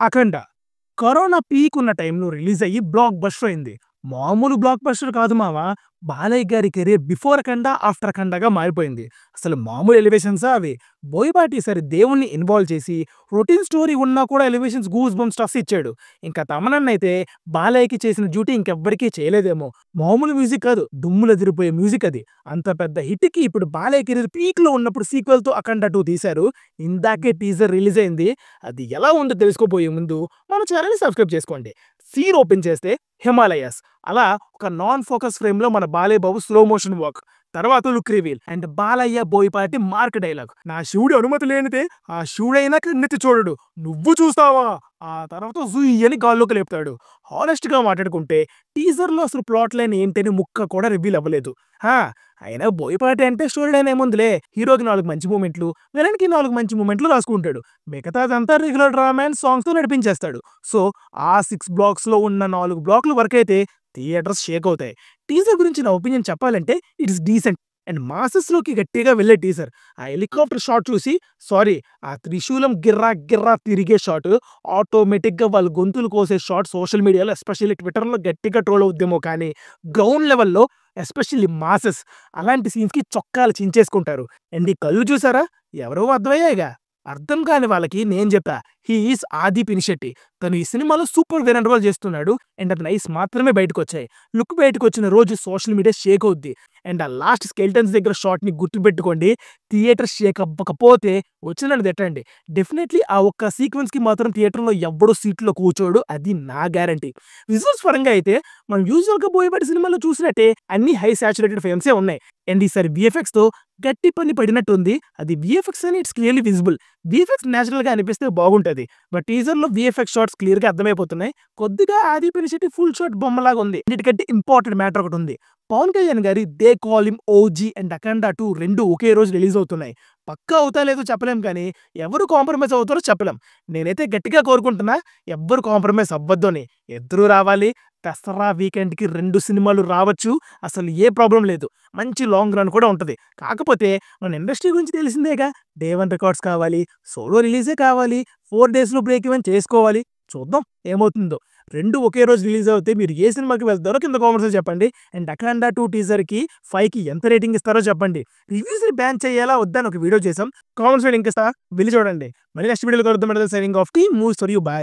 'అఖండ' corona peak ఉన్న టైంలో release అయ్యి బ్లాక్ బస్టర్ అయింది. మామూలు బ్లాక్ బస్టర్ కాదు మావా! బాలయ్య గారి కెరీర్ బిఫోర్ 'అఖండ', ఆఫ్టర్ 'అఖండ'గా మారిపోయింది. అసలు మామూలు ఎలివేషన్సా అవి? బోయపాటి ఈసారి దేవుడిని ఇన్వాల్వ్ చేసి రొటీన్ స్టోరీ ఉన్నా కూడా ఎలివేషన్స్ గూస్ బంప్స్ స్టఫ్ ఇచ్చాడు. ఇంకా తమనన్నయితే బాలయ్యకి చేసిన డ్యూటీ ఇంకెవ్వరికీ చేయలేదేమో! మామూలు మ్యూజిక్ కాదు, దుమ్ములదిరిపోయే మ్యూజిక్ అది. అంత పెద్ద హిట్‌కి ఇప్పుడు బాలయ్య కెరీర్ పీక్‌లో ఉన్నప్పుడు సీక్వెల్‌తో 'అఖండ 2' తీశారు. ఇందాకే టీజర్ రిలీజ్ అయింది. అది ఎలా ఉందో తెలుసుకోబోయే ముందు మన ఛానెల్‌ని సబ్స్క్రైబ్ చేసుకోండి. సీన్ ఓపెన్ చేస్తే 'హిమాలయాస్' అలా ఒక నాన్ ఫోకస్ ఫ్రేమ్‌లో మన Balayya Babu slow motion walk. తర్వాత look reveal and Balayya, Boyapati mark dialogue. నా శివుడి అనుమతి లేనిదే ఆ శివుడైనా కన్నెత్తి చూడడు. నువ్వు చూస్తావా? ఆ తర్వాత జుయ్ అని గాల్లోకి లేపుతాడు. హానెస్ట్‌గా మాట్లాడుకుంటే టీజర్‌లో అసలు ప్లాట్ లైన్ ఏంటని ముక్క కూడా రివీల్ అవ్వలేదు. అయినా బోయపాటి అంటే స్టోరీ లైన్ ఏముందిలే. హీరోకి 4 మంచి మూమెంట్లు, విలన్‌కి 4 మంచి మూమెంట్లు రాసుకుంటాడు. మిగతాదంతా రెగ్యులర్ డ్రామా అండ్ సాంగ్స్‌తో నడిపించేస్తాడు. సో, ఆ 6 బ్లాక్స్‌లో ఉన్న 4 బ్లాక్‌లు వర్కయితే థియేటర్స్ షేక్ అవుతాయి. టీజర్ గురించి నా ఒపీనియన్ చెప్పాలంటే ఇట్స్ డీసెంట్ అండ్ మాసెస్‌లోకి గట్టిగా వెళ్ళే టీజర్. ఆ హెలికాప్టర్ షాట్ చూసి ఆ త్రిశూలం గిర్రా గిర్రా తిరిగే షాట్, ఆటోమేటిక్‌గా వాళ్ళ గొంతులు కోసే షాట్ సోషల్ మీడియాలో ఎస్పెషల్లీ ట్విట్టర్‌లో గట్టిగా ట్రోల్ అవుద్దేమో కానీ గ్రౌండ్ లెవెల్‌లో ఎస్పెషల్లీ మాసెస్ అలాంటి సీన్స్‌కి చొక్కాలు చించేసుకుంటారు. అండ్ ఈ కళ్ళు చూసారా? ఎవరో అర్థమయ్యాయిగా. అర్థం కాని వాళ్ళకి నేను చెప్తా. హి ఈస్ ఆది పినిశెట్టి. తను ఈ సినిమాలో సూపర్ విలన్ రోల్ చేస్తున్నాడు. అండ్ అది నైస్ మాత్రమే బయటకొచ్చాయి. లుక్ బయటకొచ్చిన రోజు సోషల్ మీడియా షేక్ అవుద్ది. అండ్ ఆ లాస్ట్ స్కెలిటన్స్ దగ్గర షాట్‌ని గుర్తుపెట్టుకోండి. థియేటర్ షేక్ అవ్వకపోతే వచ్చినట్టు తిట్టండి. డెఫినెట్‌లీ ఆ ఒక్క సీక్వెన్స్‌కి మాత్రం థియేటర్‌లో ఎవ్వడు సీట్‌లో కూర్చోడు. అది నా గ్యారంటీ. విజువల్స్ పరంగా అయితే మనం యూజువల్‌గా బోయపాటి సినిమాలో చూసినట్టే అన్ని హై సాచురేటెడ్ ఫ్రేమ్సే ఉన్నాయి. అండ్ ఈసారి వీఎఫ్ఎక్స్‌తో గట్టి పని పడినట్టుంది. అది వీఎఫ్ఎక్స్ అని ఇట్స్ క్లియర్‌లీ విజిబుల్. వీఎఫ్ఎక్స్ నేచురల్‌గా అనిపిస్తే బాగుంటది. బట్ టీజర్‌లో వీఎఫ్ఎక్స్ షాట్స్ క్లియర్‌గా అర్థమైపోతున్నాయి. కొద్దిగా ఆది పినిశెట్టి ఫుల్ షాట్ బొమ్మలాగా ఉంది. అన్నిటికంటే ఇంపార్టెంట్ మ్యాటర్ ఒకటి ఉంది. పవన్ కళ్యాణ్ గారి 'they call him OG' and 'Akhanda 2' రెండు ఒకే రోజు రిలీజ్ అవుతున్నాయి. పక్కా అవుతాయో లేదో చెప్పలేం కానీ ఎవరు కాంప్రమైజ్ అవుతారో చెప్పలేం. నేనైతే గట్టిగా కోరుకుంటున్నా ఎవ్వరు కాంప్రమైజ్ అవ్వద్దు అని. ఇద్దరూ రావాలి. దసరా వీకెండ్‌కి 2 సినిమాలు రావచ్చు. అసలు ఏ ప్రాబ్లమ్ లేదు. మంచి లాంగ్ రన్ కూడా ఉంటది. కాకపోతే మన ఇండస్ట్రీ గురించి తెలిసిందేగా. డే 1 రికార్డ్స్ కావాలి. సోలో రిలీజే కావాలి. 4 డేస్‌లో బ్రేక్ ఈవెన్ చేసుకోవాలి. చూద్దాం ఏమవుతుందో. 2 ఒకే రోజు రిలీజ్ అవుతే మీరు ఏ సినిమాకి వెళ్తారో కింద కామెంట్స్‌లో చెప్పండి. అండ్ 'అఖండ 2' టీజర్‌కి 5కి ఎంత రేటింగ్ ఇస్తారో చెప్పండి. రివ్యూస్‌ని బ్యాన్ చేయాలా వద్దా అని ఒక వీడియో చేసాం. కామెంట్స్‌లో లింక్ ఇస్తా. వెళ్లి చూడండి. మళ్ళీ నెక్స్ట్ వీడియోలో కలుద్దాం. Signing off team moves for you. By.